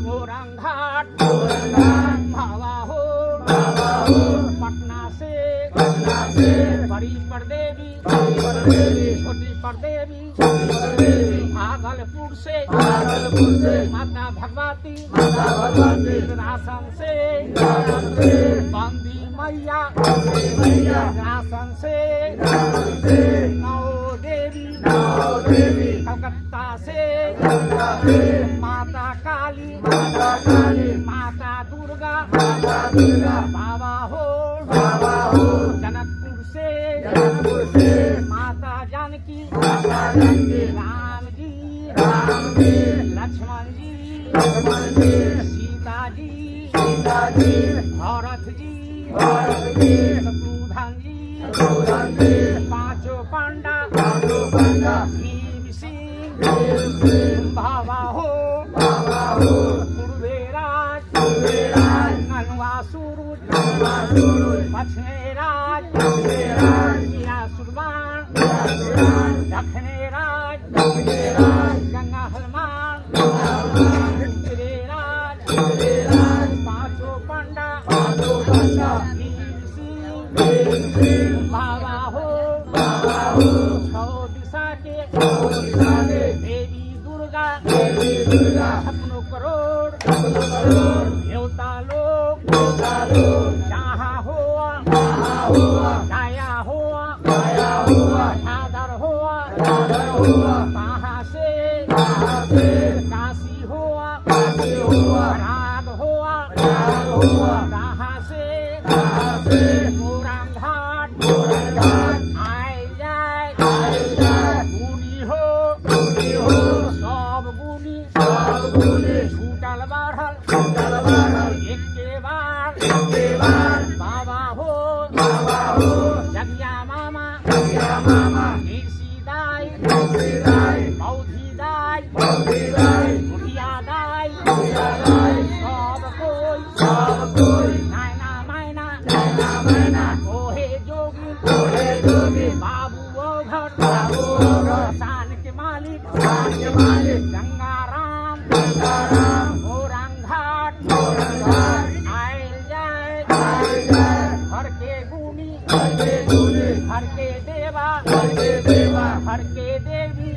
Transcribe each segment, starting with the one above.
मोरंघाट बड़ी पर देवी छोटी पर देवी भागलपुर से माता भगवती राशन से बंदी मैया राशन से नौ देवी कलकत्ता से माता काली माता दुर्गा बाबा हो जनकपुर से माता जानकी राम जी लक्ष्मण जी सीता जी भरत जी शत्रुघ्न जी पांचों पांडा भीम सिंह बाबा हो पूर्वेराज ननवासुर पछनेराज सुरबान दक्षिणेराज गंगा हनुमान उत्तरेराज पांचों पांडा भीम सिंह बाबा हो छौ दिशा के देवी दुर्गा छप्पनों करोड़ देवता लोग जहाँ हुआ गाया हुआ आदर हुआ कहाँ से काशी हुआ राग हुआ कहाँ से मोरंग घाट आए जाए गुनी हो सब गुनी छूटल बाढ़ल एक के बार बाबा हो जगिया मामा ऋषि दाई बौद्धि दाई बुढ़िया दाई सब कोई नायना मैना ओहे जोगी बाबू ओघट शान के मालिक गंगाराम मोरंग घाट आयल जाए हर के गुनी हर के देवा हर के देवी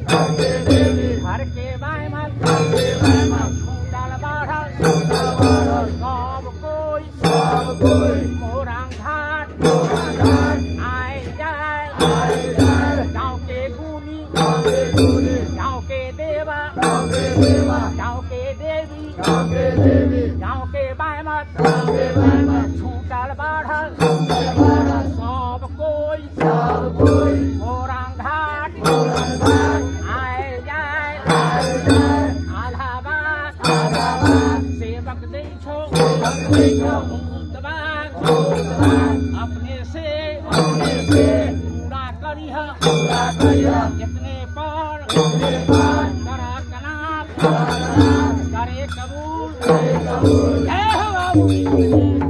हर के बायमत छूटल बाढ़ल सब कोई मोरंग घाट आयल जाए गाँव के गुनी गाँव के देवा गाँव के देवी गाँव के बायमत छूटल बाढ़ल सब कोई मोरंग घाट आयल जाए आलाबाद सेवक दै छो अपने से पूरा करिह इतने पर करा कनात करे कबूल जय हो बाबू।